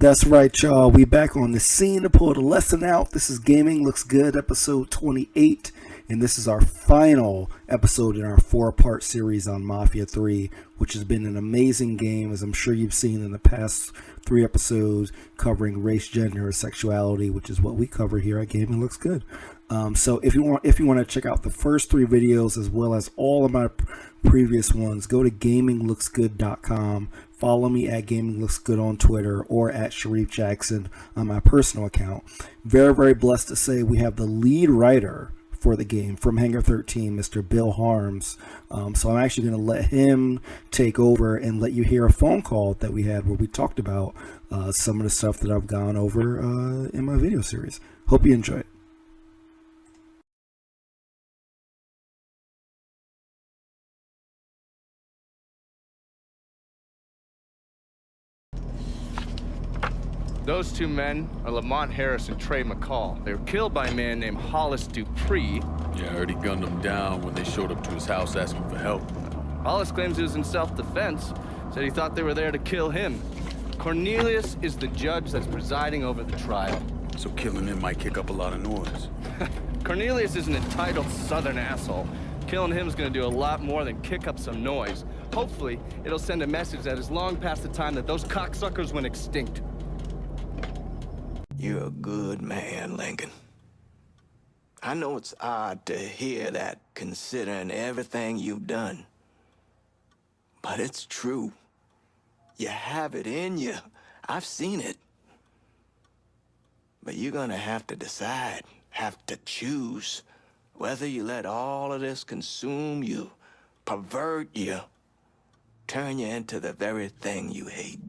That's right, y'all. We back on the scene to pull the lesson out. This is Gaming Looks Good, episode 28, and this is our final episode in our four-part series on Mafia 3, which has been an amazing game, as I'm sure you've seen in the past 3 episodes covering race, gender, and sexuality, which is what we cover here at Gaming Looks Good. So if you want to check out the first 3 videos as well as all of my previous ones, go to gaminglooksgood.com. Follow me at Gaming Looks Good on Twitter or at Sharif Jackson on my personal account. Very, very blessed to say we have the lead writer for the game from Hangar 13, Mr. Bill Harms. So I'm actually going to let him take over and let you hear a phone call that we had where we talked about some of the stuff that I've gone over in my video series. Hope you enjoy it. Those 2 men are Lamont Harris and Trey McCall. They were killed by a man named Hollis Dupree. Yeah, I heard he gunned them down when they showed up to his house asking for help. Hollis claims he was in self-defense, said he thought they were there to kill him. Cornelius is the judge that's presiding over the trial. So killing him might kick up a lot of noise. Cornelius is an entitled southern asshole. Killing him is gonna do a lot more than kick up some noise. Hopefully, it'll send a message that is long past the time that those cocksuckers went extinct. You're a good man, Lincoln. I know it's odd to hear that, considering everything you've done. But it's true. You have it in you. I've seen it. But you're gonna have to decide, have to choose, whether you let all of this consume you, pervert you, turn you into the very thing you hate.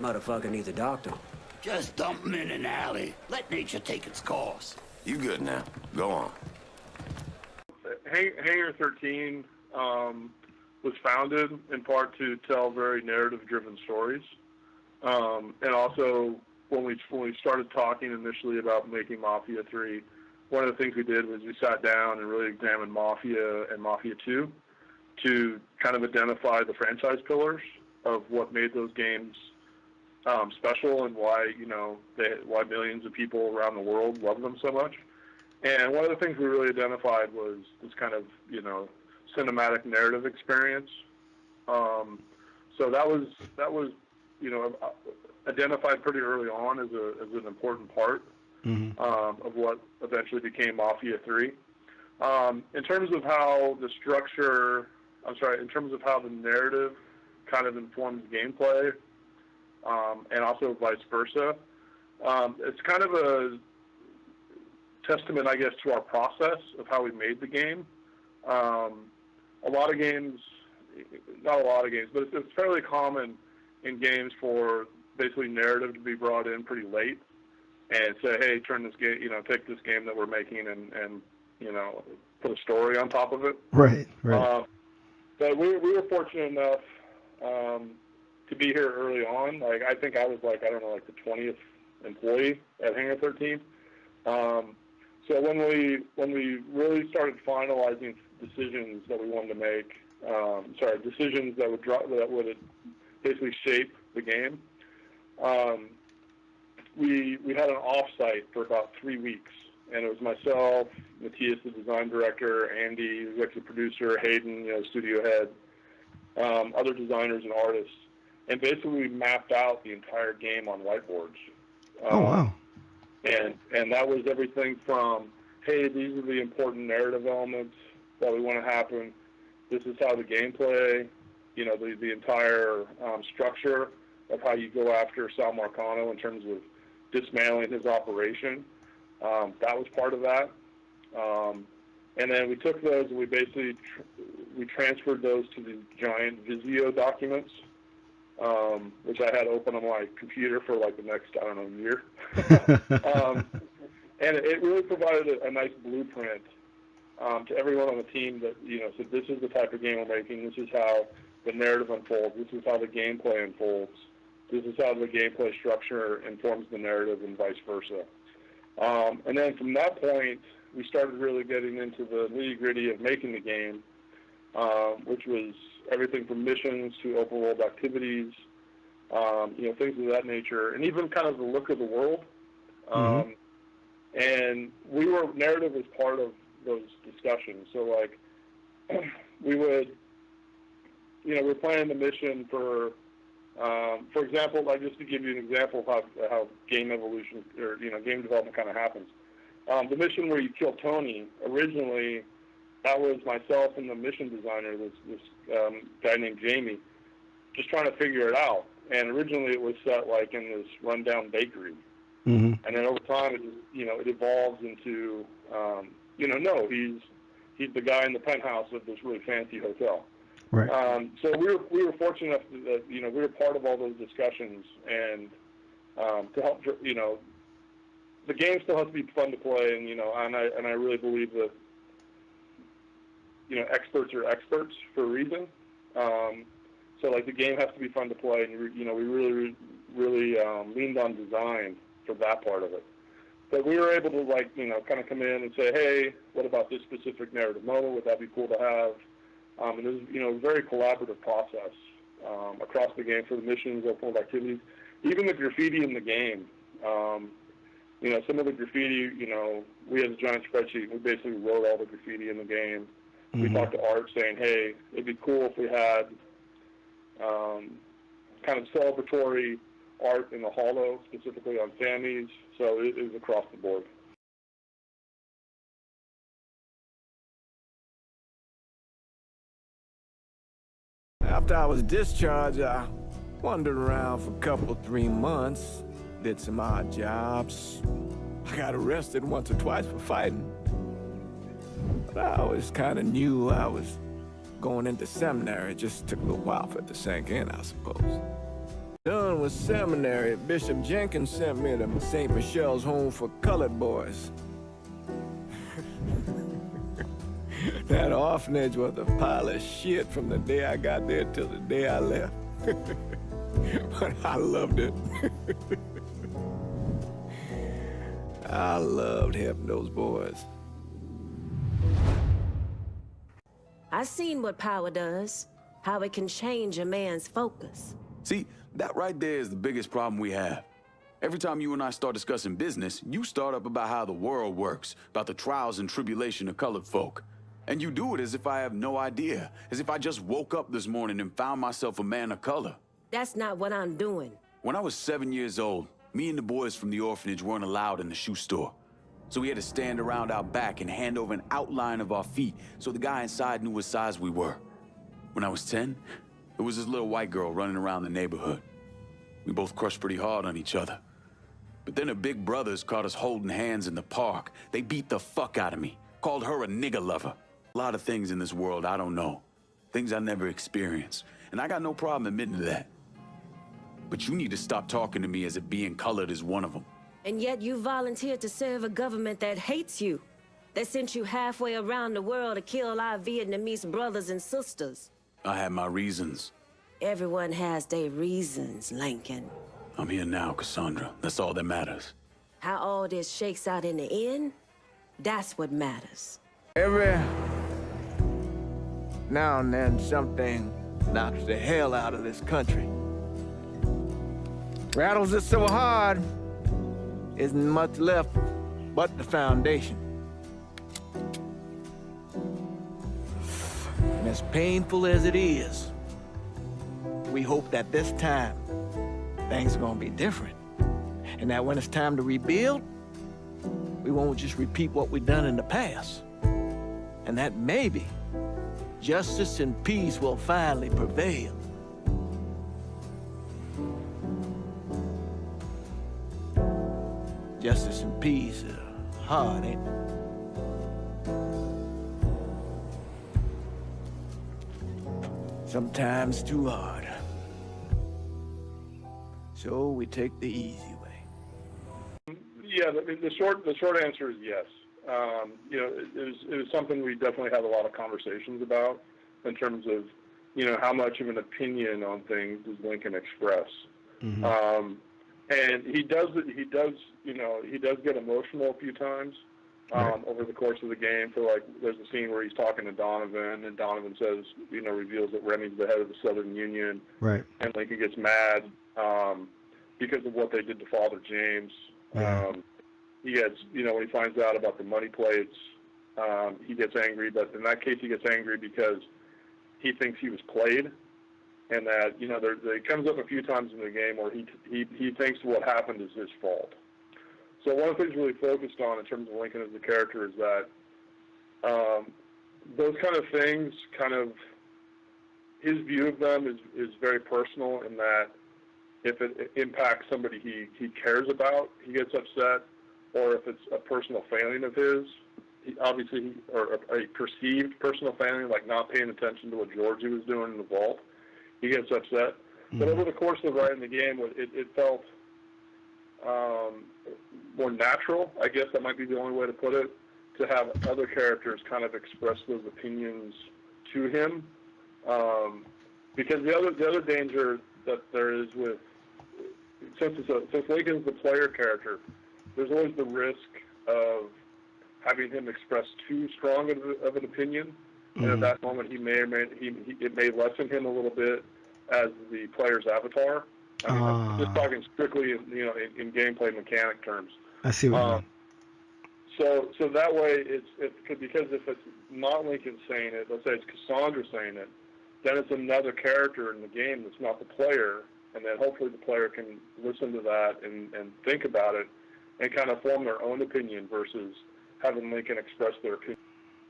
Motherfucker needs a doctor. Just dump him in an alley. Let nature take its course. You good now. Go on. Hangar 13 was founded in part to tell very narrative-driven stories. And also, when we started talking initially about making Mafia 3, one of the things we did was we sat down and really examined Mafia and Mafia 2 to kind of identify the franchise pillars of what made those games special and why why millions of people around the world love them so much. And one of the things we really identified was this kind of cinematic narrative experience. So that was identified pretty early on as an important part of what eventually became Mafia 3. In terms of how the structure, in terms of how the narrative kind of informs gameplay. And also vice versa. It's kind of a testament, I guess, to our process of how we made the game. A lot of games, not a lot of games, but it's fairly common in games for basically narrative to be brought in pretty late and say, hey, turn this game, take this game that we're making and put a story on top of it. Right. But we were fortunate enough to be here early on. I think I was the 20th employee at Hangar 13. So when we really started finalizing decisions that we wanted to make, decisions that would basically shape the game, we had an off-site for about 3 weeks, and it was myself, Matthias, the design director, Andy, the executive producer, Hayden, studio head, other designers and artists. And basically, we mapped out the entire game on whiteboards. Oh, wow. And that was everything from, hey, these are the important narrative elements that we want to happen. This is how the gameplay, the entire structure of how you go after Sal Marcano in terms of dismantling his operation. That was part of that. And then we took those and we basically we transferred those to the giant Visio documents. Which I had open on my computer for the next, year. And it really provided a nice blueprint to everyone on the team that, said this is the type of game we're making, this is how the narrative unfolds, this is how the gameplay unfolds, this is how the gameplay structure informs the narrative and vice versa. And then from that point, we started really getting into the nitty-gritty of making the game. which was everything from missions to open world activities, things of that nature, and even kind of the look of the world. And narrative was part of those discussions. So like, we would, we're planning the mission for example, like just to give you an example of how game evolution or game development kind of happens. The mission where you kill Tony, originally, that was myself and the mission designer, this guy named Jamie, just trying to figure it out. And originally it was set like in this rundown bakery. And then over time, it evolves into, no, he's the guy in the penthouse of this really fancy hotel. Right. So we were fortunate enough that we were part of all those discussions, and to help, the game still has to be fun to play, and I really believe that experts are experts for a reason. So like the game has to be fun to play, and we really leaned on design for that part of it. But we were able to kind of come in and say, hey, what about this specific narrative moment? Would that be cool to have? And it was a very collaborative process across the game for the missions, open world activities, even the graffiti in the game. Some of the graffiti, we had a giant spreadsheet. We basically wrote all the graffiti in the game. We talked to Art saying, hey, it'd be cool if we had kind of celebratory art in the holo, specifically on Sammy's. So it was across the board. After I was discharged, I wandered around for a couple, 3 months, did some odd jobs. I got arrested once or twice for fighting. But I always kind of knew I was going into seminary. It just took a little while for it to sink in, I suppose. Done with seminary, Bishop Jenkins sent me to St. Michelle's Home for Colored Boys. That orphanage was a pile of shit from the day I got there till the day I left. But I loved it. I loved helping those boys. I've seen what power does, how it can change a man's focus. See, that right there is the biggest problem we have. Every time you and I start discussing business, you start up about how the world works, about the trials and tribulation of colored folk. And you do it as if I have no idea, as if I just woke up this morning and found myself a man of color. That's not what I'm doing. When I was 7 years old, me and the boys from the orphanage weren't allowed in the shoe store. So we had to stand around out back and hand over an outline of our feet so the guy inside knew what size we were. When I was 10, there was this little white girl running around the neighborhood. We both crushed pretty hard on each other. But then her big brothers caught us holding hands in the park. They beat the fuck out of me, called her a nigger lover. A lot of things in this world I don't know, things I never experienced, and I got no problem admitting to that. But you need to stop talking to me as if being colored is one of them. And yet you volunteered to serve a government that hates you, that sent you halfway around the world to kill our Vietnamese brothers and sisters. I had my reasons. Everyone has their reasons, Lincoln. I'm here now, Cassandra. That's all that matters. How all this shakes out in the end, that's what matters. Every now and then, something knocks the hell out of this country. Rattles it so hard, isn't much left but the foundation. And as painful as it is, we hope that this time, things are gonna be different. And that when it's time to rebuild, we won't just repeat what we've done in the past. And that maybe justice and peace will finally prevail. Justice and peace are hard, ain't it? Sometimes too hard. So we take the easy way. Yeah, the short answer is yes. It was something we definitely had a lot of conversations about in terms of, how much of an opinion on things does Lincoln express. And he does get emotional a few times. over the course of the game. So, like, there's a scene where he's talking to Donovan, and Donovan says, reveals that Remy's the head of the Southern Union. Right. And Lincoln gets mad because of what they did to Father James. Yeah. He gets, when he finds out about the money plates, he gets angry. But in that case, he gets angry because he thinks he was played. And that, it comes up a few times in the game where he thinks what happened is his fault. So one of the things really focused on in terms of Lincoln as a character is that those kind of things, his view of them is very personal in that if it impacts somebody he cares about, he gets upset, or if it's a personal failing of his, or a perceived personal failing, like not paying attention to what Georgie was doing in the vault, he gets upset. Mm-hmm. But over the course of writing the game, it felt more natural, I guess that might be the only way to put it, to have other characters kind of express those opinions to him. Because the other danger that there is with, since Lincoln's the player character, there's always the risk of having him express too strong of an opinion, and at that moment it may lessen him a little bit as the player's avatar. I mean, I'm just talking strictly in gameplay mechanic terms. I see what you mean. So that way, because if it's not Lincoln saying it, let's say it's Cassandra saying it, then it's another character in the game that's not the player, and then hopefully the player can listen to that and think about it and kind of form their own opinion versus having Lincoln express their opinion,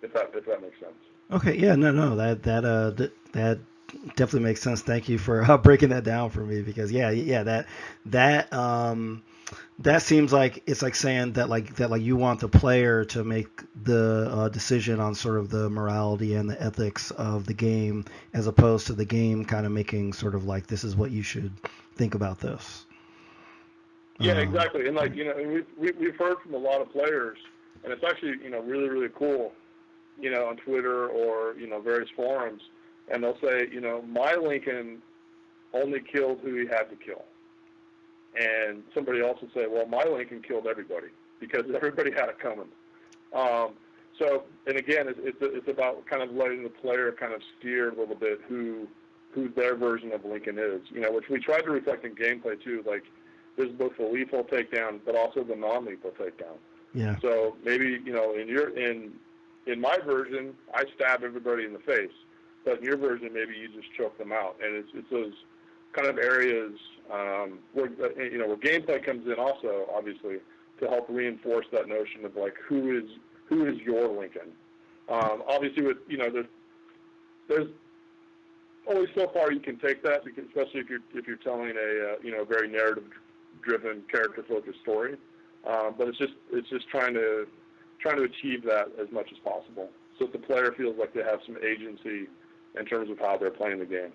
if that makes sense. Okay, yeah, no, that definitely makes sense. Thank you for breaking that down for me, because that seems like it's like saying that you want the player to make the decision on sort of the morality and the ethics of the game, as opposed to the game kind of making sort of like, this is what you should think about this. Yeah, exactly. And we've heard from a lot of players, and it's actually really, really cool, on Twitter or various forums, and they'll say, my Lincoln only killed who he had to kill. And somebody else will say, well, my Lincoln killed everybody because everybody had it coming. And again, it's about kind of letting the player kind of steer a little bit who their version of Lincoln is, which we tried to reflect in gameplay too. Like, there's both the lethal takedown, but also the non-lethal takedown. Yeah. So maybe, in my version, I stab everybody in the face, but in your version, maybe you just choke them out. And it's those kind of areas where gameplay comes in also, obviously, to help reinforce that notion of like who is your Lincoln. Obviously, with there's only so far you can take that, because especially if you're telling a very narrative-driven, character-focused story. But it's just trying to achieve that as much as possible, so that the player feels like they have some agency in terms of how they're playing the game.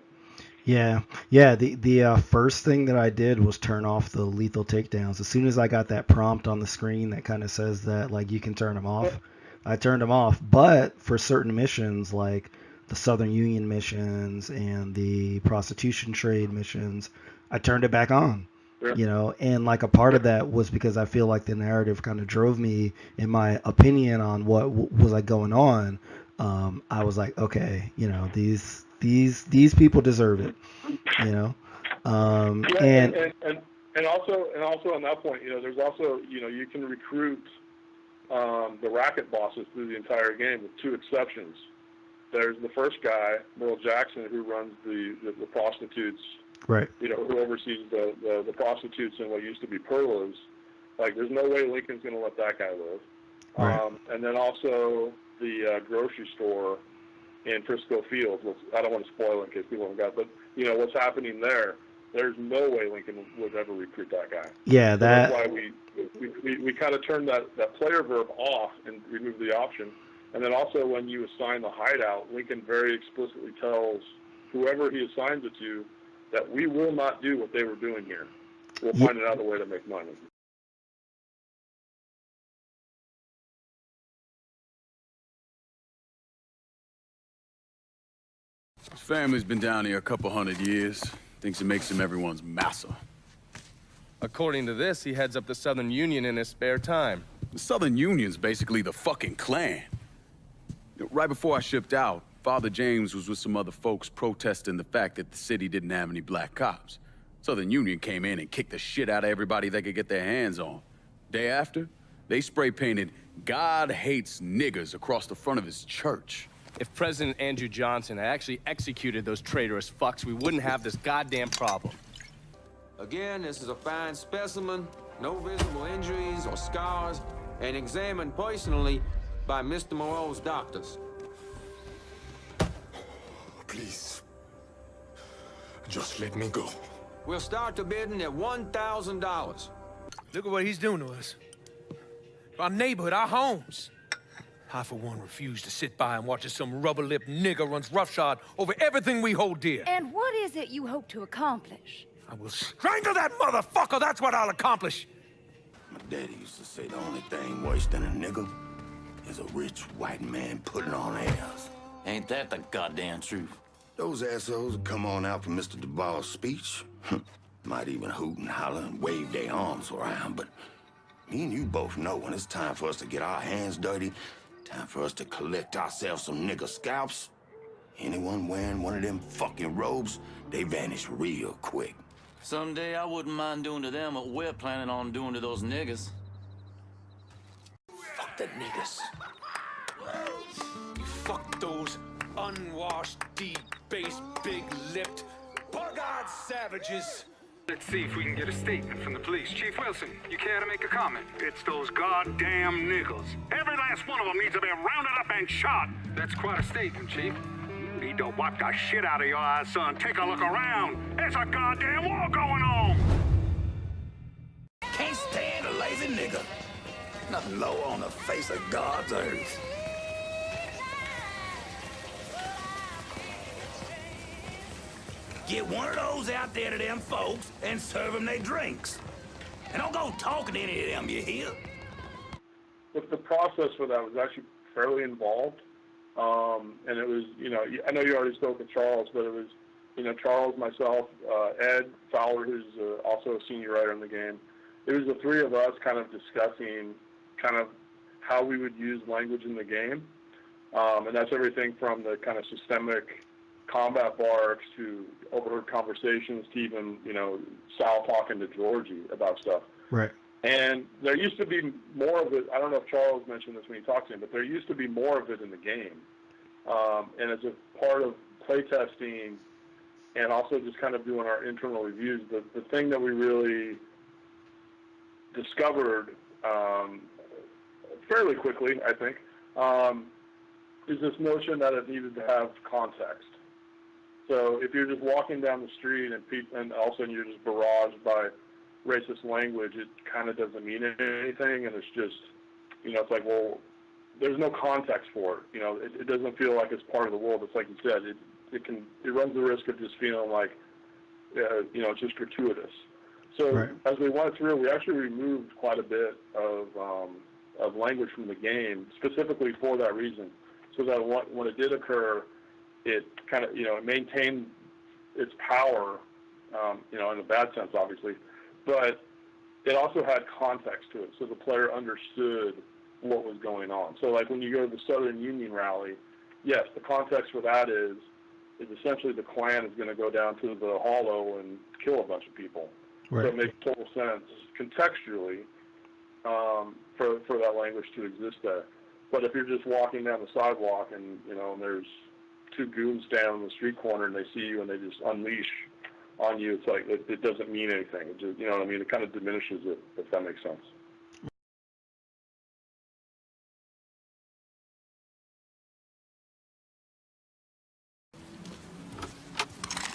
Yeah. The first thing that I did was turn off the lethal takedowns. As soon as I got that prompt on the screen that kind of says that like you can turn them off, I turned them off. But for certain missions, like the Southern Union missions and the prostitution trade missions, I turned it back on. Yeah. And like a part of that was because I feel like the narrative kind of drove me in my opinion on what was like going on. I was like, okay, these people deserve it, and also on that point, there's also, you can recruit the racket bosses through the entire game with two exceptions. There's the first guy, Merle Jackson, who runs the prostitutes, right? Who oversees the prostitutes in what used to be Perla's. Like, there's no way Lincoln's going to let that guy live. Right. And then also the grocery store in Frisco Fields. I don't want to spoil it in case people haven't got, but what's happening there. There's no way Lincoln would ever recruit that guy. Yeah, so that's why we kind of turned that player verb off and removed the option. And then also when you assign the hideout, Lincoln very explicitly tells whoever he assigns it to that we will not do what they were doing here. We'll find another way to make money. His family's been down here a couple 100 years. Thinks it makes him everyone's massa. According to this, he heads up the Southern Union in his spare time. The Southern Union's basically the fucking Klan. Right before I shipped out, Father James was with some other folks protesting the fact that the city didn't have any black cops. Southern Union came in and kicked the shit out of everybody they could get their hands on. Day after, they spray painted "God hates niggers" across the front of his church. If President Andrew Johnson had actually executed those traitorous fucks, we wouldn't have this goddamn problem. Again, this is a fine specimen, no visible injuries or scars, and examined personally by Mr. Moreau's doctors. Please, just let me go. We'll start the bidding at $1,000. Look at what he's doing to us. Our neighborhood, our homes. I, for one, refuse to sit by and watch as some rubber-lipped nigger runs roughshod over everything we hold dear. And what is it you hope to accomplish? I will strangle that motherfucker, that's what I'll accomplish! My daddy used to say the only thing worse than a nigger is a rich white man putting on airs. Ain't that the goddamn truth? Those assholes would come on out for Mr. Duval's speech. Might even hoot and holler and wave their arms around, but me and you both know when it's time for us to get our hands dirty, time for us to collect ourselves some nigger scalps. Anyone wearing one of them fucking robes, they vanish real quick. Someday I wouldn't mind doing to them what we're planning on doing to those niggers. Fuck the niggas. You fuck those unwashed, debased, big-lipped, bug-eyed savages. Let's see if we can get a statement from the police. Chief Wilson, you care to make a comment? It's those goddamn niggers. Every last one of them needs to be rounded up and shot. That's quite a statement, Chief. You need to wipe the shit out of your eyes, son. Take a look around. There's a goddamn war going on. Can't stand a lazy nigger. Nothing lower on the face of God's earth. Get one of those out there to them folks and serve them their drinks. And don't go talking to any of them, you hear? The process for that was actually fairly involved. And it was, I know you already spoke with Charles, but it was, Charles, myself, Ed Fowler, who's also a senior writer in the game. It was the three of us kind of discussing kind of how we would use language in the game. And that's everything from the kind of systemic combat barks to overheard conversations to even, Sal talking to Georgie about stuff. Right. And there used to be more of it. I don't know if Charles mentioned this when he talked to him, but there used to be more of it in the game. And as a part of playtesting and also just kind of doing our internal reviews, the thing that we really discovered fairly quickly, I think, is this notion that it needed to have context. So if you're just walking down the street and all of a sudden you're just barraged by racist language, it kind of doesn't mean anything, and it's just, it's like, well, there's no context for it. It doesn't feel like it's part of the world. It's like you said, it runs the risk of just feeling like, it's just gratuitous. So right. As we went through, we actually removed quite a bit of language from the game, specifically for that reason, so that when it did occur, it kind of, it maintained its power, in a bad sense, obviously, but it also had context to it, so the player understood what was going on. So, like, when you go to the Southern Union rally, yes, the context for that is essentially the Klan is going to go down to the Hollow and kill a bunch of people. Right. So it makes total sense contextually for that language to exist there. But if you're just walking down the sidewalk and, and there's two goons standing on the street corner and they see you and they just unleash on you, it's like it doesn't mean anything. It just, what I mean? It kind of diminishes it, if that makes sense.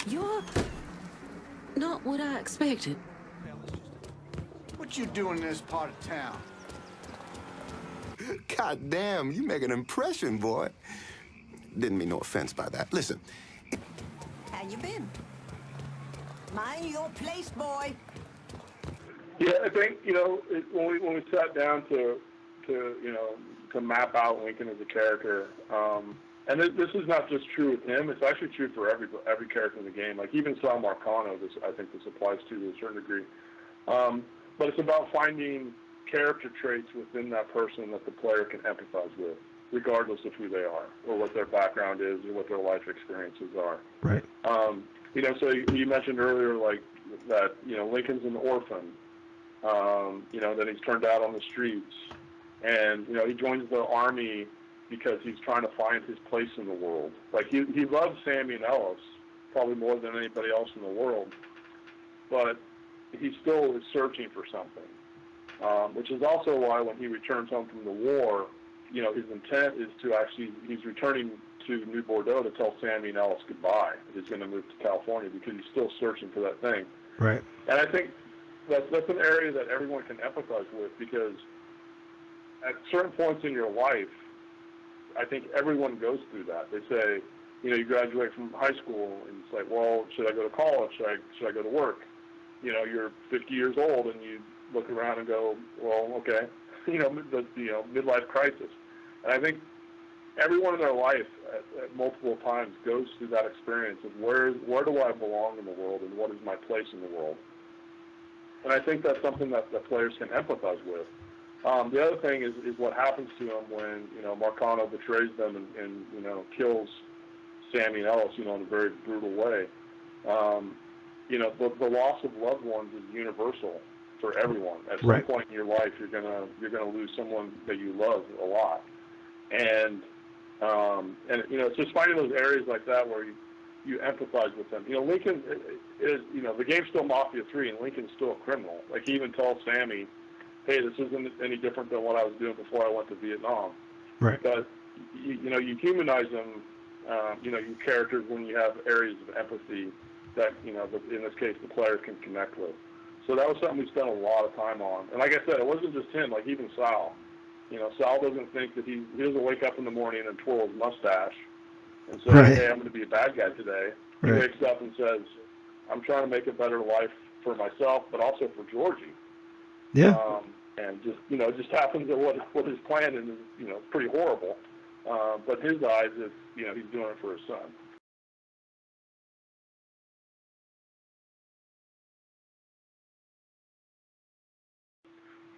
You're not what I expected. What you doing in this part of town? God damn, you make an impression, boy. Didn't mean no offense by that. Listen. How you been? Mind your place, boy. Yeah, I think, when we sat down to map out Lincoln as a character, and this is not just true with him, it's actually true for every character in the game. Like, even Sal Marcano, I think this applies to a certain degree. But it's about finding character traits within that person that the player can empathize with, regardless of who they are, or what their background is, or what their life experiences are. Right. You know, so you mentioned earlier, like, that, you know, Lincoln's an orphan, you know, that he's turned out on the streets. And, you know, he joins the army because he's trying to find his place in the world. Like, he loves Sammy and Ellis probably more than anybody else in the world, but he still is searching for something, which is also why when he returns home from the war, you know, his intent is to actually, he's returning to New Bordeaux to tell Sammy and Ellis goodbye. He's going to move to California because he's still searching for that thing. Right. And I think that's an area that everyone can empathize with, because at certain points in your life, I think everyone goes through that. They say, you know, you graduate from high school, and it's like, well, should I go to college? Should I go to work? You know, you're 50 years old, and you look around and go, well, okay, you know, midlife crisis. And I think everyone in their life at multiple times goes through that experience of where do I belong in the world, and what is my place in the world? And I think that's something that players can empathize with. The other thing is what happens to them when, you know, Marcano betrays them and you know, kills Sammy and Ellis, you know, in a very brutal way. You know, the loss of loved ones is universal for everyone. At some point in your life, you're gonna lose someone that you love a lot, and you know, it's just finding those areas like that where you empathize with them. You know, Lincoln is, you know, the game's still Mafia 3, and Lincoln's still a criminal. Like, he even tells Sammy, hey, this isn't any different than what I was doing before I went to Vietnam. Right. But, you know, you humanize them, you know, your characters, when you have areas of empathy that, you know, in this case, the player can connect with. So that was something we spent a lot of time on. And like I said, it wasn't just him, like even Sal. You know, Sal doesn't think that he doesn't wake up in the morning and twirl his mustache and say, hey, I'm going to be a bad guy today. He wakes up and says, I'm trying to make a better life for myself, but also for Georgie. Yeah. And just, you know, just happens that what his plan is, you know, pretty horrible. But his eyes, is, you know, he's doing it for his son.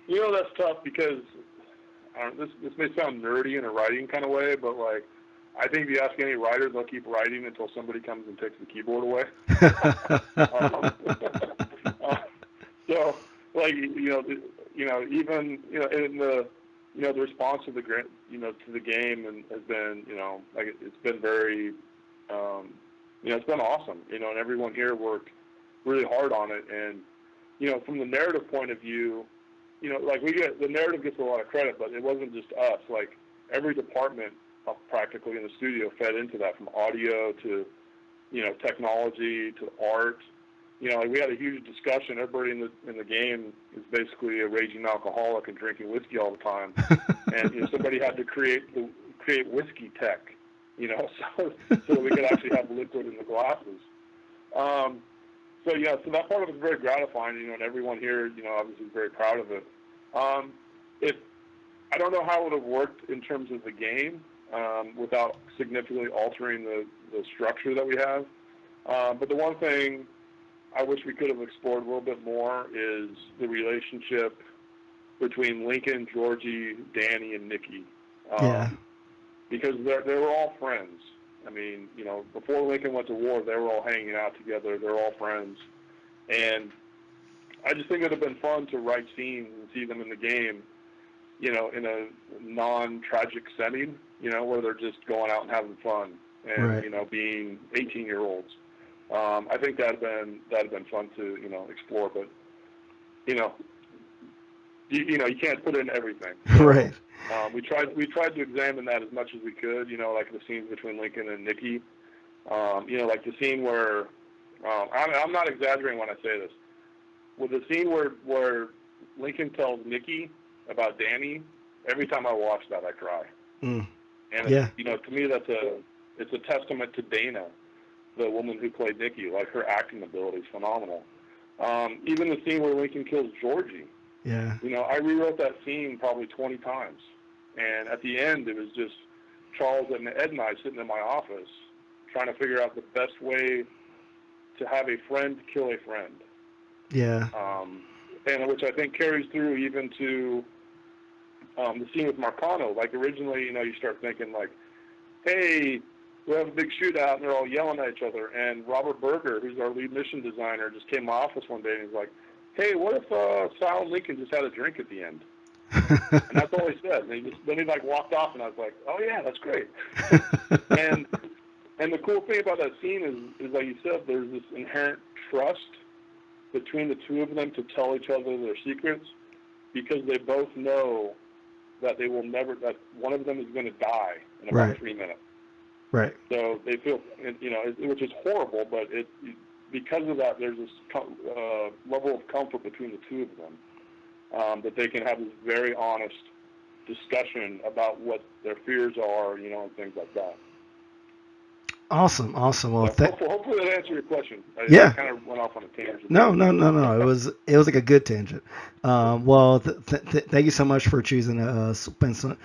You know, that's tough because this may sound nerdy in a writing kind of way, but, like, I think if you ask any writers, they'll keep writing until somebody comes and takes the keyboard away. So, like, you know, even, you know, in the, you know, the response to the game and has been, you know, like, it's been very, you know, it's been awesome, you know, and everyone here worked really hard on it. And, you know, from the narrative point of view, you know, like, the narrative gets a lot of credit, but it wasn't just us. Like, every department practically in the studio fed into that, from audio to, you know, technology to art. You know, like, we had a huge discussion. Everybody in the game is basically a raging alcoholic and drinking whiskey all the time, and, you know, somebody had to create whiskey tech, you know, so we could actually have liquid in the glasses. So yeah, so that part of it is very gratifying, you know, and everyone here, you know, obviously is very proud of it. I don't know how it would have worked in terms of the game without significantly altering the structure that we have. But the one thing I wish we could have explored a little bit more is the relationship between Lincoln, Georgie, Danny, and Nikki. Because they were all friends. I mean, you know, before Lincoln went to war, they were all hanging out together. They're all friends. And I just think it would have been fun to write scenes and see them in the game, you know, in a non-tragic setting, you know, where they're just going out and having fun and, you know, being 18-year-olds. I think that'd have been fun to, you know, explore. But, you know, you can't put in everything. Right. We tried to examine that as much as we could, you know, like the scenes between Lincoln and Nikki. You know, like the scene where, I'm not exaggerating when I say this, with the scene where Lincoln tells Nikki about Danny, every time I watch that, I cry. And, you know, to me, it's a testament to Dana, the woman who played Nikki. Like, her acting ability is phenomenal. Even the scene where Lincoln kills Georgie. Yeah. You know, I rewrote that scene probably 20 times. And at the end, it was just Charles and Ed and I sitting in my office trying to figure out the best way to have a friend kill a friend. Yeah. and which I think carries through even to the scene with Marcano. Like originally, you start thinking like, hey, we have a big shootout, and they're all yelling at each other. And Robert Berger, who's our lead mission designer, just came to my office one day, and he's like, hey, what if Sal and Lincoln just had a drink at the end? And that's all he said. And then he like walked off, and I was like, oh yeah, that's great. and the cool thing about that scene is like you said, there's this inherent trust between the two of them to tell each other their secrets, because they both know that they will never, that one of them is going to die in about 3 minutes. Right. So they feel, which is horrible, but because of that, there's this level of comfort between the two of them, that they can have this very honest discussion about what their fears are, and things like that. Awesome. Well, hopefully that answered your question. Yeah. I kind of went off on a tangent. No. It was like a good tangent. Well, thank you so much for choosing to spend some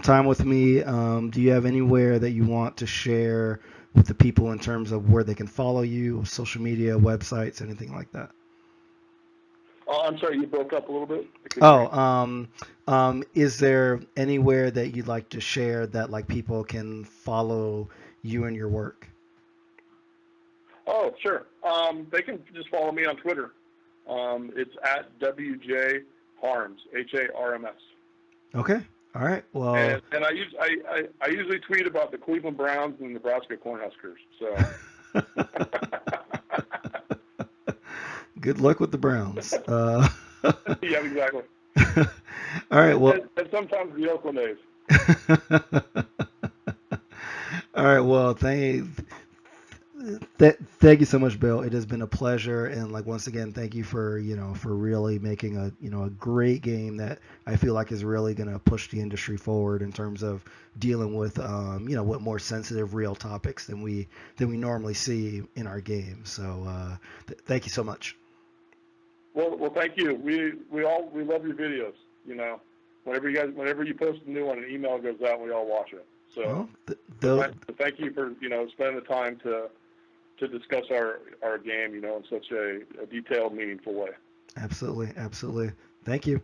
time with me. Do you have anywhere that you want to share with the people in terms of where they can follow you, social media, websites, anything like that? Oh, I'm sorry, you broke up a little bit. Is there anywhere that you'd like to share that like people can follow you and your work? Oh, sure. They can just follow me on Twitter. It's at WJ Harms, HARMS. Okay. All right. Well. And I usually tweet about the Cleveland Browns and Nebraska Cornhuskers. So. Good luck with the Browns. Yeah, exactly. All right. Well. And sometimes the Oakland A's. All right. Well, thank you so much, Bill. It has been a pleasure, and like once again, thank you for for really making a great game that I feel like is really going to push the industry forward in terms of dealing with what more sensitive, real topics than we normally see in our games. So thank you so much. Well, thank you. We love your videos. Whenever you post a new one, an email goes out, and we all watch it. So, thank you for spending the time to discuss our game in such a detailed, meaningful way. Absolutely. Thank you.